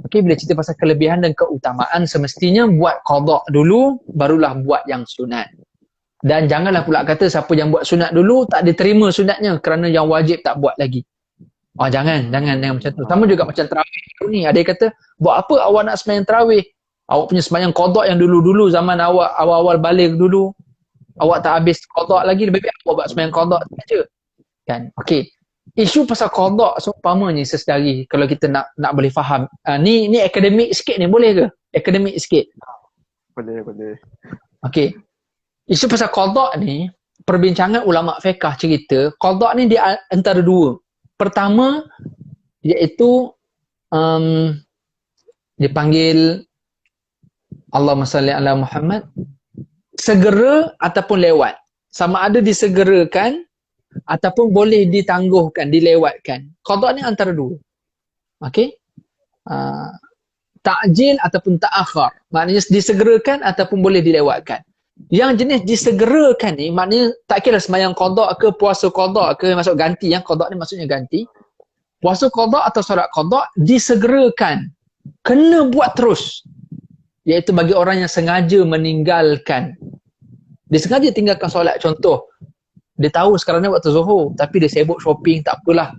S1: Okey, bila cerita pasal kelebihan dan keutamaan, semestinya buat qada dulu, barulah buat yang sunat. Dan janganlah pula kata siapa yang buat sunat dulu tak diterima sunatnya kerana yang wajib tak buat lagi. Oh, jangan macam tu. Sama juga macam tarawih ni. Ada yang kata, buat apa awak nak sembahyang tarawih? Awak punya sembahyang qada yang dulu-dulu zaman awak awal-awal balik dulu. Awak tak habis qada lagi, lebih baik awak buat sembahyang qada saja. Kan? Okey. Isu pasal qada seumpamanya sesedari kalau kita nak boleh faham. Ni akademik sikit ni, boleh ke? Akademik sikit.
S2: Boleh.
S1: Okey. Isu pasal qada ni, perbincangan ulama fiqh cerita, qada ni dia antara dua. Pertama iaitu dipanggil Allahumma salli ala Muhammad, segera ataupun lewat. Sama ada disegerakan ataupun boleh ditangguhkan, dilewatkan. Qada ni antara dua. Okey? Ta'jil ataupun ta'akhir. Maknanya disegerakan ataupun boleh dilewatkan. Yang jenis disegerakan ni maknanya tak kira sembahyang qada ke, puasa qada ke, masuk ganti. Yang qada ni maksudnya ganti. Puasa qada atau solat qada disegerakan. Kena buat terus. Iaitu bagi orang yang sengaja meninggalkan. Dia sengaja tinggalkan solat. Contoh, dia tahu sekarang ni waktu Zuhur, tapi dia sibuk shopping, tak apalah.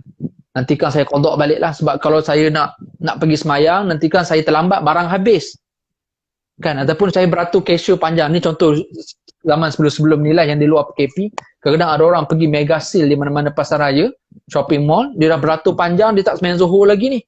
S1: Nantikan saya qada baliklah sebab kalau saya nak pergi semayang, nantikan saya terlambat, barang habis. Kan, ataupun saya beratur cashier panjang. Ni contoh zaman sebelum-sebelum ni lah yang di luar PKP. Kadang-kadang ada orang pergi mega sale di mana-mana pasar raya, shopping mall, dia dah beratur panjang, dia tak sembahyang Zuhur lagi ni.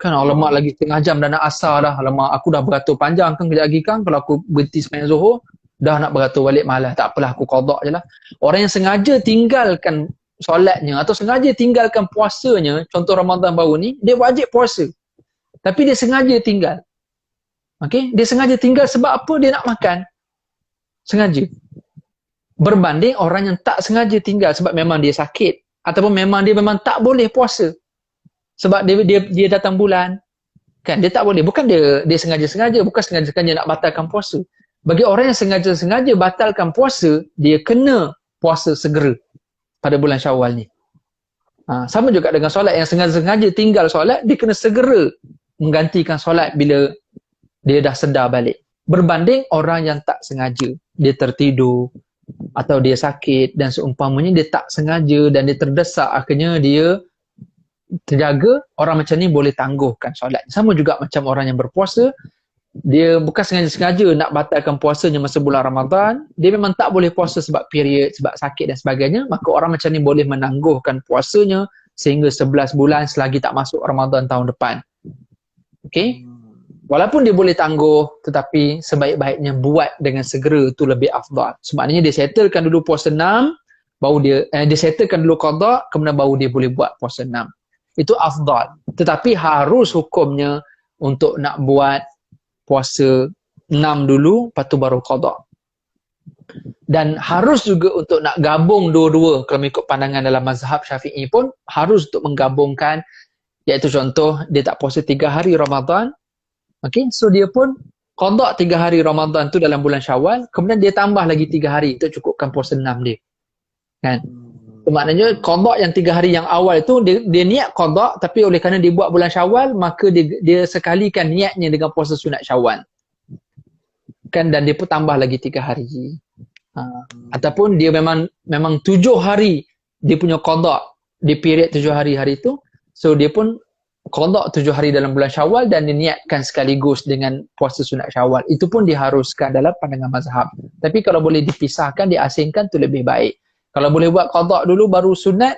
S1: Kan, alamak lagi setengah jam dah nak asar dah. Alamak, aku dah beratur panjang kan kejap lagi kan, kalau aku berhenti sembahyang Zuhur, dah nak beratur balik malas. Tak apalah, aku qada je lah. Orang yang sengaja tinggalkan solatnya atau sengaja tinggalkan puasanya, contoh Ramadan baru ni, dia wajib puasa. Tapi dia sengaja tinggal. Okey, dia sengaja tinggal sebab apa? Dia nak makan. Sengaja. Berbanding orang yang tak sengaja tinggal sebab memang dia sakit ataupun dia memang tak boleh puasa. Sebab dia datang bulan. Kan, dia tak boleh. Bukan dia sengaja-sengaja, bukan sengaja-sengaja nak batalkan puasa. Bagi orang yang sengaja-sengaja batalkan puasa, dia kena puasa segera pada bulan Syawal ni. Sama juga dengan solat, yang sengaja-sengaja tinggal solat, dia kena segera menggantikan solat bila dia dah sedar balik. Berbanding orang yang tak sengaja, dia tertidur atau dia sakit dan seumpamanya, dia tak sengaja dan dia terdesak, akhirnya dia terjaga. Orang macam ni boleh tangguhkan solat. Sama juga macam orang yang berpuasa, dia bukan sengaja-sengaja nak batalkan puasanya masa bulan Ramadan, dia memang tak boleh puasa sebab period, sebab sakit dan sebagainya, maka orang macam ni boleh menangguhkan puasanya sehingga 11 bulan selagi tak masuk Ramadan tahun depan. Okey? Walaupun dia boleh tangguh, tetapi sebaik-baiknya buat dengan segera itu lebih afdal. Sebabnya dia settlekan dulu puasa 6, baru dia settlekan dulu qada, kemudian baru dia boleh buat puasa 6. Itu afdal. Tetapi harus hukumnya untuk nak buat puasa 6 dulu, lepas tu baru qada. Dan harus juga untuk nak gabung dua-dua, kalau ikut pandangan dalam mazhab Syafi'i pun harus untuk menggabungkan, iaitu contoh dia tak puasa 3 hari Ramadan. Okey, so dia pun qada 3 hari Ramadan tu dalam bulan Syawal, kemudian dia tambah lagi 3 hari untuk cukupkan puasa 6 dia. Kan? So, maknanya qada yang 3 hari yang awal tu dia niat qada, tapi oleh kerana dia buat bulan Syawal, maka dia sekalikan niatnya dengan puasa sunat Syawal. Kan, dan dia pun tambah lagi 3 hari. Ataupun dia memang 7 hari dia punya qada di period 7 hari tu, so dia pun qada 7 hari dalam bulan Syawal dan diniatkan sekaligus dengan puasa sunat Syawal. Itu pun diharuskan dalam pandangan mazhab. Tapi kalau boleh dipisahkan, diasingkan tu lebih baik. Kalau boleh buat qada dulu baru sunat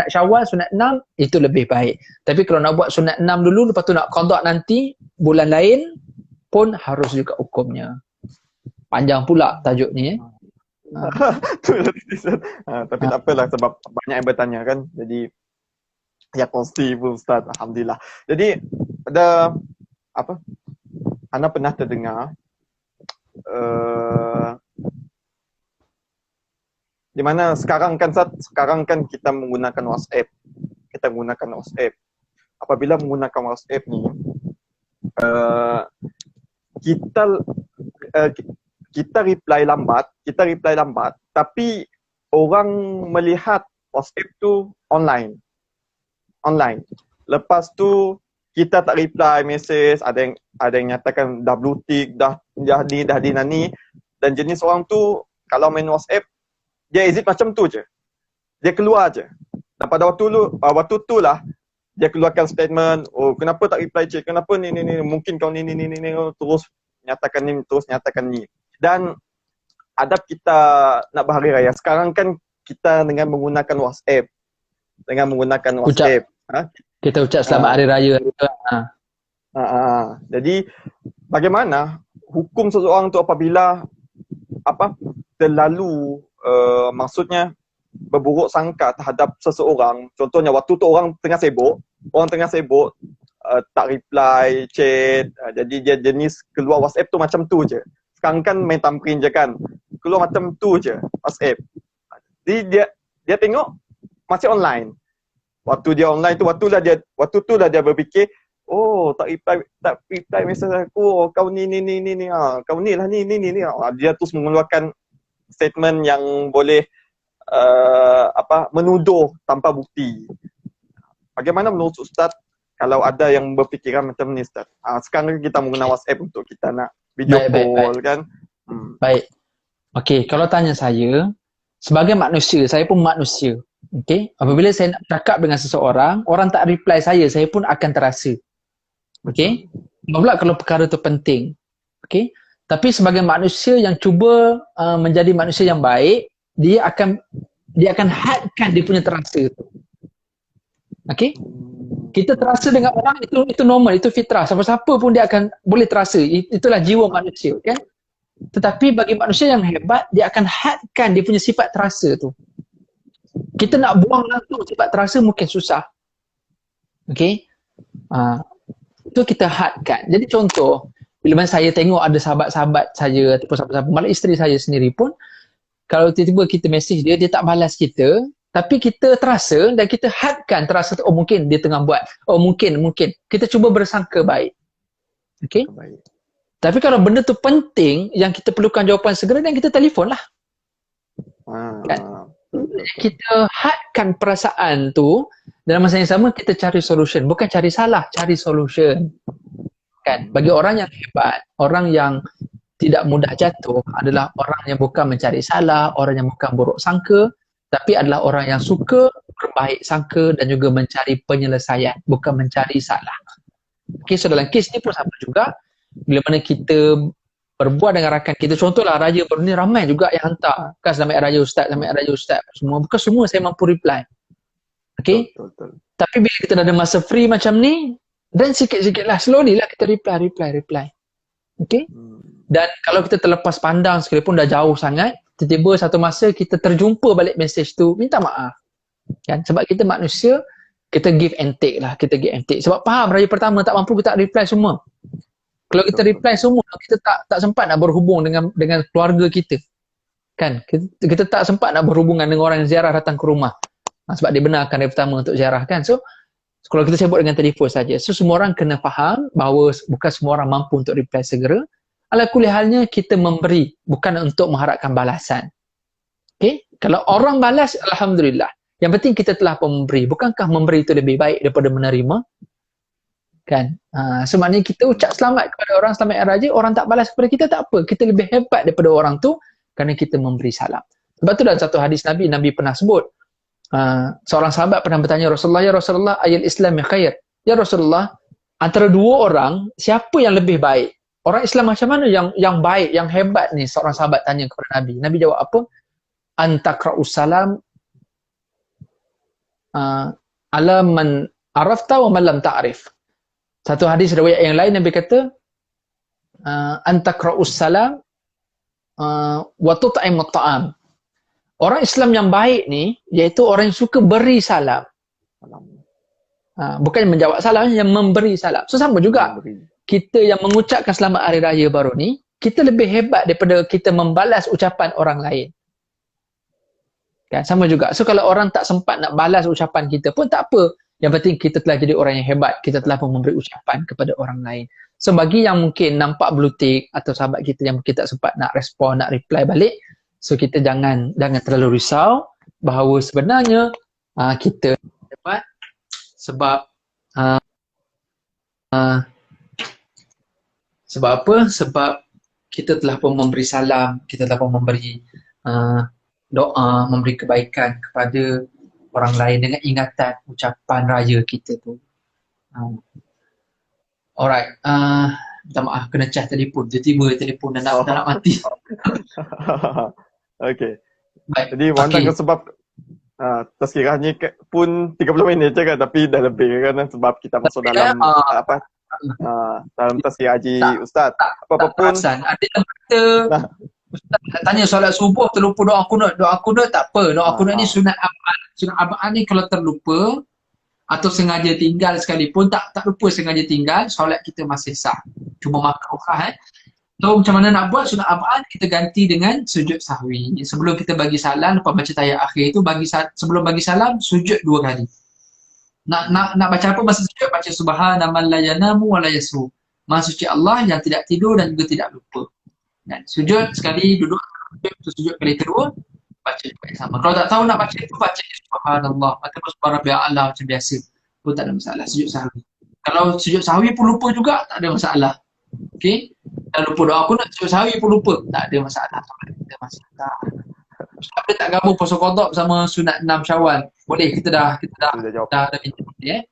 S1: Syawal, sunat 6, itu lebih baik. Tapi kalau nak buat sunat 6 dulu, lepas tu nak qada nanti bulan lain pun harus juga hukumnya. Panjang pula tajuk ni.
S2: Tapi tak apalah sebab banyak yang bertanya kan. Jadi ya pasti pun Ustaz, alhamdulillah. Jadi ada apa? Ana pernah terdengar di mana sekarang kan kita menggunakan WhatsApp. Kita menggunakan WhatsApp. Apabila menggunakan WhatsApp ni kita reply lambat, tapi orang melihat WhatsApp tu online. Lepas tu kita tak reply message, ada yang nyatakan dah blue tick, dah ni, dan jenis orang tu kalau main WhatsApp dia exit macam tu je. Dia keluar je. Dan pada waktu tu lah dia keluarkan statement, oh kenapa tak reply cik, kenapa ni, mungkin kau ni, terus nyatakan ni. Dan adab kita nak berhari raya sekarang kan kita dengan menggunakan WhatsApp.
S1: Kita ucap selamat hari raya.
S2: Jadi bagaimana hukum seseorang tu apabila terlalu maksudnya berburuk sangka terhadap seseorang. Contohnya waktu tu orang tengah sibuk, tak reply chat, jadi dia jenis keluar WhatsApp tu macam tu je. Sekarang kan main tamprin je kan, keluar macam tu je WhatsApp. Jadi dia tengok masih online. Waktu dia online tu, waktu tu lah dia berfikir, oh tak reply mesej aku, oh, kau ni, kau ni lah ni. Dia terus mengeluarkan statement yang boleh menuduh tanpa bukti. Bagaimana menurut Ustaz kalau ada yang berfikiran macam ni Ustaz? Sekarang kita menggunakan WhatsApp untuk kita nak video call kan.
S1: Baik. Okey, kalau tanya saya, sebagai manusia, saya pun manusia. Okey, apabila saya nak cakap dengan seseorang, orang tak reply saya pun akan terasa. Okey? Pula kalau perkara tu penting. Okey? Tapi sebagai manusia yang cuba menjadi manusia yang baik, dia akan hadkan dia punya terasa tu. Okey? Kita terasa dengan orang itu normal, itu fitrah. Siapa-siapa pun dia akan boleh terasa. Itulah jiwa manusia, kan? Tetapi bagi manusia yang hebat, dia akan hadkan dia punya sifat terasa tu. Kita nak buang langsung sifat terasa mungkin susah. Okey? Itu kita hadkan. Jadi contoh, bila saya tengok ada sahabat-sahabat saya ataupun sahabat-sahabat, malah isteri saya sendiri pun, kalau tiba-tiba kita mesej dia tak balas kita, tapi kita terasa dan kita hadkan terasa tu, oh mungkin dia tengah buat, oh mungkin. Kita cuba bersangka baik. Okey? Tapi kalau benda tu penting, yang kita perlukan jawapan segera, dan kita telefon lah. Kan? Kita hadkan perasaan tu, dalam masa yang sama kita cari solution. Bukan cari salah, cari solution. Kan? Bagi orang yang hebat, orang yang tidak mudah jatuh adalah orang yang bukan mencari salah, orang yang bukan buruk sangka, tapi adalah orang yang suka berbaik sangka dan juga mencari penyelesaian, bukan mencari salah. Okay, so dalam kes ni pun sama juga. Bila mana kita berbuat dengan rakan kita, contohlah raja baru ni ramai juga yang hantar, kan selamat raya ustaz, semua, bukan semua saya mampu reply. Okay? Betul. Tapi bila kita dah ada masa free macam ni, dan sikit-sikit lah, slowly lah kita reply. Okay? Dan kalau kita terlepas pandang sekalipun dah jauh sangat, tiba-tiba satu masa kita terjumpa balik message tu, minta maaf. Kan? Sebab kita manusia, kita give and take lah, Sebab faham raya pertama tak mampu, kita tak reply semua. Kalau kita reply semua, kita tak sempat nak berhubung dengan keluarga kita. Kan? Kita tak sempat nak berhubungan dengan orang yang ziarah datang ke rumah. Sebab dia benarkan raya pertama untuk ziarah kan. So, kalau kita sibuk dengan telefon saja. So, semua orang kena faham bahawa bukan semua orang mampu untuk reply segera. Ala kulli halnya kita memberi, bukan untuk mengharapkan balasan. Okay? Kalau orang balas, alhamdulillah. Yang penting kita telah memberi. Bukankah memberi itu lebih baik daripada menerima? Kan? So maknanya kita ucap selamat kepada orang, selamat hari raya, orang tak balas kepada kita, tak apa. Kita lebih hebat daripada orang tu kerana kita memberi salam. Sebab tu dalam satu hadis Nabi pernah sebut, seorang sahabat pernah bertanya Rasulullah, ya Rasulullah, ayat Islam yang khair. ya Rasulullah, antara dua orang, siapa yang lebih baik? Orang Islam macam mana yang baik, yang hebat ni? Seorang sahabat tanya kepada Nabi. Nabi jawab apa? Antakra'us salam ala man arafta wa man lam ta'rif. Satu hadis riwayat yang lain Nabi kata antakra'us salam wa tut'imut ta'am. Orang Islam yang baik ni iaitu orang yang suka beri salam. Bukan menjawab salam, yang memberi salam. So sama juga. Kita yang mengucapkan selamat hari raya baru ni, kita lebih hebat daripada kita membalas ucapan orang lain. Kan, sama juga. So kalau orang tak sempat nak balas ucapan kita pun tak apa. Yang penting kita telah jadi orang yang hebat. Kita telah pun memberi ucapan kepada orang lain. So bagi yang mungkin nampak blue tick atau sahabat kita yang mungkin tak sempat nak respon, nak reply balik, so kita jangan terlalu risau bahawa sebenarnya kita hebat sebab sebab apa? Sebab kita telah pun memberi salam, kita telah pun memberi doa, memberi kebaikan kepada orang lain dengan ingatan ucapan raya kita tu. Alright, minta maaf kena charge telefon. Tiba-tiba telefon dah nak mati. Okay. Baik.
S2: Jadi Wan sebab terkiranya pun 30 minit je kan, tapi dah lebih kan sebab kita masuk dalam dalam tazkirah haji Ustaz. Apa-apa pun
S1: ada yang kata Ustaz nak tanya solat subuh terlupa doa kunut. Doa kunut tak apa. Doa kunut ni sunat abad. Sunat abad ni kalau terlupa atau sengaja tinggal sekalipun, tak lupa sengaja tinggal, solat kita masih sah. Cuma makruh lah. So macam mana nak buat sunat abad? Kita ganti dengan sujud sahwi. Sebelum kita bagi salam, lepas baca tahiyat akhir itu, sebelum bagi salam, sujud 2 kali. Nak baca apa masa sujud? Baca subhana man la yanamu wa la yasu. Maha suci Allah yang tidak tidur dan juga tidak lupa. Dan sujud sekali, duduk sujud kali kedua, baca juga yang sama. Kalau tak tahu nak baca itu, baca subhanallah atau subhanallah macam biasa pun tak ada masalah. Sujud sahwi. Kalau sujud sahwi pun lupa juga, tak ada masalah. Okey, dah lupa doa aku nak sujud sahwi pun lupa, tak ada masalah. Kita masih kita tak gabung puasa qada bersama sunat 6 Syawal. Boleh, kita dah bincang ni.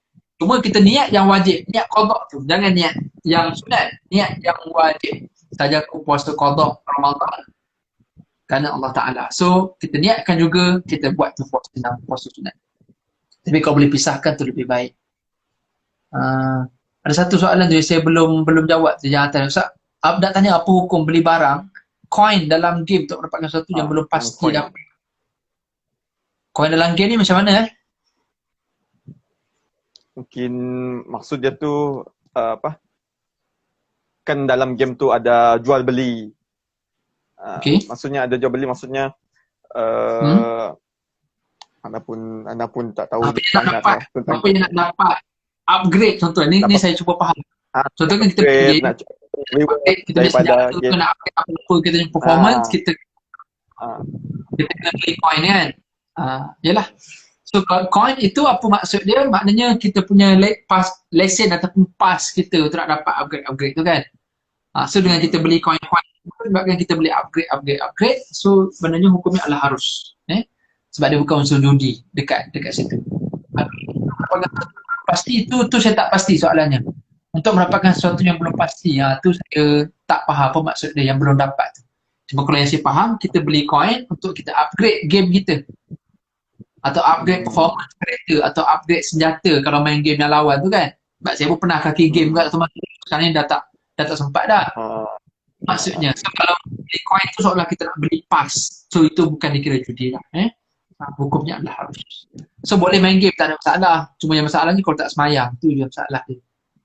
S1: Cuma kita niat yang wajib, niat qada tu. Jangan niat yang sunat, niat yang wajib. Saja aku puasa qada Ramadan kerana Allah Ta'ala. So, kita niatkan juga, kita buat tu puasa sunat. Tapi kalau boleh pisahkan tu lebih baik. Ada satu soalan tu yang saya belum jawab tu yang atas. Ustaz, nak tanya apa hukum beli barang, coin dalam game untuk mendapatkan sesuatu yang belum pasti dapat. Coin dalam game ni macam mana
S2: Mungkin maksud dia tu kan dalam game tu ada jual beli. Maksudnya ada jual beli, maksudnya anda pun tak tahu
S1: apa yang nak dapat upgrade contohnya. Ni saya cuba faham. Contohnya kita beli kita beli senjata, kita nak upgrade apa kita punya performance, kita kena beli coin kan. Yalah. So coin itu apa maksud dia? Maknanya kita punya lesen ataupun pass kita untuk nak dapat upgrade tu kan. So dengan kita beli coin sebabkan kita beli upgrade, so sebenarnya hukumnya adalah harus. Sebab dia bukan unsur judi dekat situ. Pasti itu saya tak pasti soalannya. Untuk mendapatkan sesuatu yang belum pasti, tu saya tak faham apa maksud dia yang belum dapat. Cuma kalau yang saya faham, kita beli coin untuk kita upgrade game kita. Atau upgrade performance character, atau upgrade senjata kalau main game yang lawan tu kan. Sebab saya pun pernah kaki game juga, sekarang ni dah tak sempat dah. Maksudnya, so kalau beli coin tu seolah kita nak beli pass. So itu bukan dikira judi lah. Hukumnya adalah harus. So boleh main game, tak ada masalah. Cuma yang masalahnya kalau tak semayang, tu je masalah dia.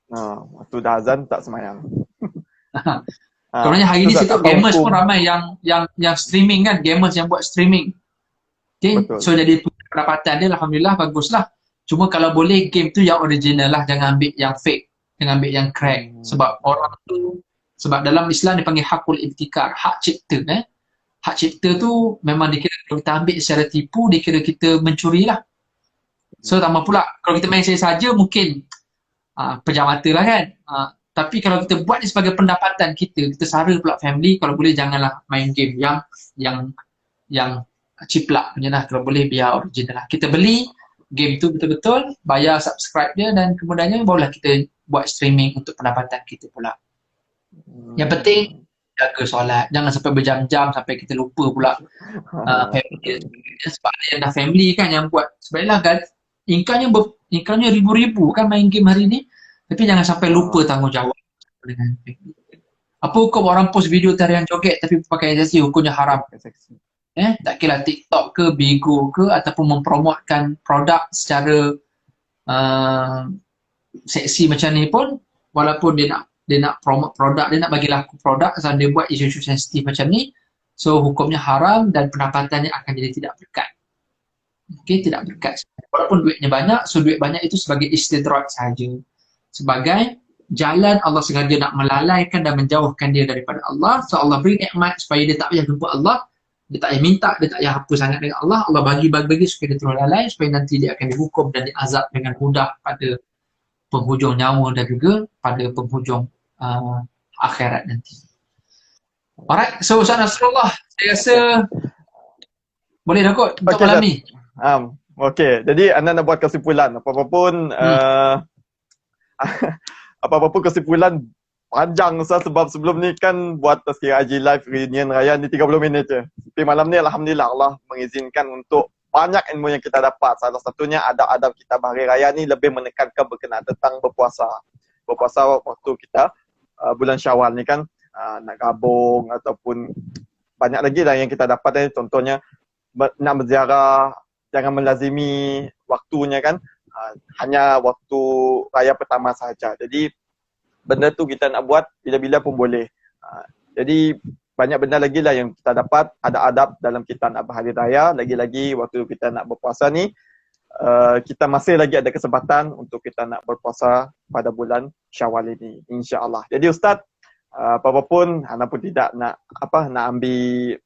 S2: Waktu dah azan tak semayang.
S1: Sebenarnya hari ni saya tengok gamers pun ramai yang streaming kan. Gamers yang buat streaming. Okay? So jadi pendapatan dia alhamdulillah baguslah. Cuma kalau boleh game tu yang original lah. Jangan ambil yang fake. Jangan ambil yang crack. Sebab orang tu, sebab dalam Islam dipanggil hakul ibtikar, hak cipta. Hak cipta tu memang dikira kalau kita ambil secara tipu, dikira kita mencuri lah. So tambah pula, kalau kita main saja mungkin pejam mata lah kan. Tapi kalau kita buat ni sebagai pendapatan kita sara pula family, kalau boleh janganlah main game yang ciplak punya lah. Kalau boleh biar original lah. Kita beli game tu betul-betul, bayar subscribe dia, dan kemudiannya barulah kita buat streaming untuk pendapatan kita pula. Yang penting jaga solat, jangan sampai berjam-jam sampai kita lupa pula family. Sebab ada yang dah family kan yang buat, sebaiklah kan income-nya ribu-ribu kan main game hari ni, tapi jangan sampai lupa tanggungjawab dengan family. Apa hukum orang post video tarian joget tapi pakai seksi? Hukumnya haram. Tak kira TikTok ke, Bigo ke, ataupun mempromotkan produk secara seksi macam ni pun, walaupun dia nak promote produk, dia nak bagi laku produk, asal dia buat isu-isu sensitif macam ni, so hukumnya haram dan pendapatannya akan jadi tidak berkat. Okey, tidak berkat. Walaupun duitnya banyak, so duit banyak itu sebagai istidrak saja. Sebagai jalan Allah sengaja nak melalaikan dan menjauhkan dia daripada Allah. So Allah beri nikmat supaya dia tak payah jumpa Allah, dia tak payah minta, dia tak payah apa sangat dengan Allah. Allah bagi supaya dia terus lalai, supaya nanti dia akan dihukum dan diazab dengan mudah pada penghujung nyawa dan juga pada penghujung akhirat nanti. Alright, so Ustaz Nasrullah, saya rasa boleh dah kot untuk malam ni.
S2: Okey, jadi anda nak buat kesimpulan apa-apa pun apa-apa pun kesimpulan panjang Ustaz, sebab sebelum ni kan buat tazkirah haji live reunion raya ni 30 minit je. Tapi malam ni alhamdulillah Allah mengizinkan untuk banyak ilmu yang kita dapat. Salah satunya adab-adab kita hari raya ni lebih menekankan berkenaan tentang berpuasa. Berpuasa waktu kita bulan Syawal ni kan, nak gabung ataupun banyak lagi lah yang kita dapat. Contohnya nak berziarah, jangan melazimi waktunya kan, hanya waktu raya pertama sahaja. Jadi benda tu kita nak buat bila-bila pun boleh. Jadi banyak benda lagi lah yang kita dapat, ada adab dalam kita nak berhari raya. Lagi-lagi waktu kita nak berpuasa ni, kita masih lagi ada kesempatan untuk kita nak berpuasa pada bulan Syawal ini, insya-Allah. Jadi Ustaz, apa-apa pun, anda pun tidak nak ambil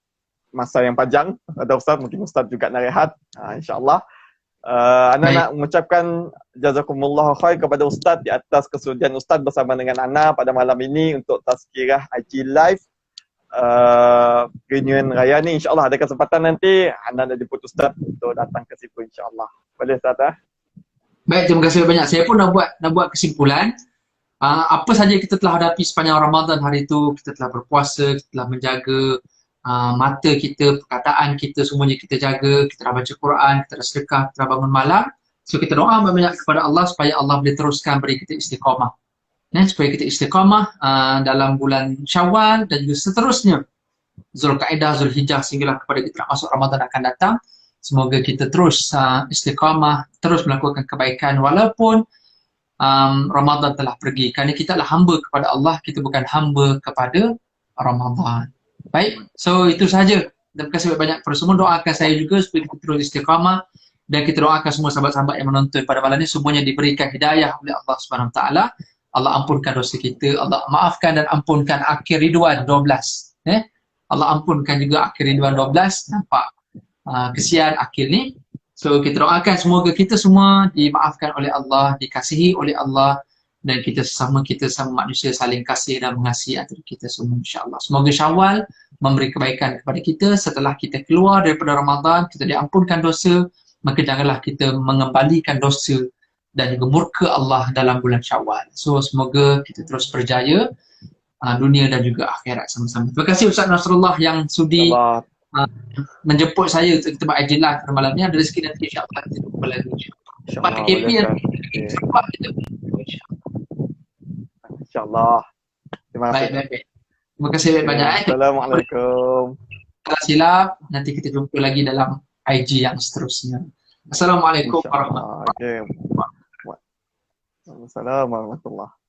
S2: masa yang panjang. Ada Ustaz, mungkin Ustaz juga nak rehat, insya-Allah. Ana nak mengucapkan jazakumullah khair kepada Ustaz di atas kesudian Ustaz bersama dengan Ana pada malam ini untuk tazkirah haji live reunion raya ni. InsyaAllah ada kesempatan nanti Ana nak jemput Ustaz untuk datang ke situ, insyaAllah. Boleh Ustaz?
S1: Baik, terima kasih banyak. Saya pun nak buat kesimpulan. Apa saja kita telah hadapi sepanjang Ramadan hari itu, kita telah berpuasa, kita telah menjaga mata kita, perkataan kita, semuanya kita jaga, kita dah baca Quran, kita dah sedekah, kita dah bangun malam. So kita doa banyak kepada Allah supaya Allah boleh teruskan beri kita istiqamah. Supaya kita istiqamah dalam bulan Syawal dan juga seterusnya, Zulkaidah, Zulhijjah, sehinggalah kepada kita nak masuk Ramadan akan datang. Semoga kita terus istiqamah, terus melakukan kebaikan walaupun Ramadan telah pergi. Kerana kita adalah hamba kepada Allah, kita bukan hamba kepada Ramadan. Baik, so itu sahaja. Terima kasih banyak kepada semua. Doakan saya juga supaya kita terus istiqamah, dan kita doakan semua sahabat-sahabat yang menonton pada malam ini semuanya diberikan hidayah oleh Allah Subhanahu Wa Taala. Allah ampunkan dosa kita, Allah maafkan dan ampunkan akhir Ridwan 12. Allah ampunkan juga akhir Ridwan 12. Nampak kesian akhir ni. So kita doakan semoga kita semua dimaafkan oleh Allah, dikasihi oleh Allah, dan kita sama manusia saling kasih dan mengasihi antara kita semua, insya-Allah. Semoga Syawal memberi kebaikan kepada kita. Setelah kita keluar daripada Ramadan, kita diampunkan dosa, maka janganlah kita mengembalikan dosa dan juga murka Allah dalam bulan Syawal. So semoga kita terus berjaya dunia dan juga akhirat sama-sama. Terima kasih Ustaz Nasrullah yang sudi menjemput saya untuk kita buat IG live pada malam ni. Ada rezeki nanti insya-Allah kita jumpa lagi. Lepas PKP nanti kita buat kita.
S2: InsyaAllah. Terima kasih.
S1: Baik. Terima kasih banyak.
S2: Assalamualaikum.
S1: Kalau silap, nanti kita jumpa lagi dalam IG yang seterusnya. Assalamualaikum warahmatullahi wabarakatuh.
S2: Assalamualaikum warahmatullahi wabarakatuh.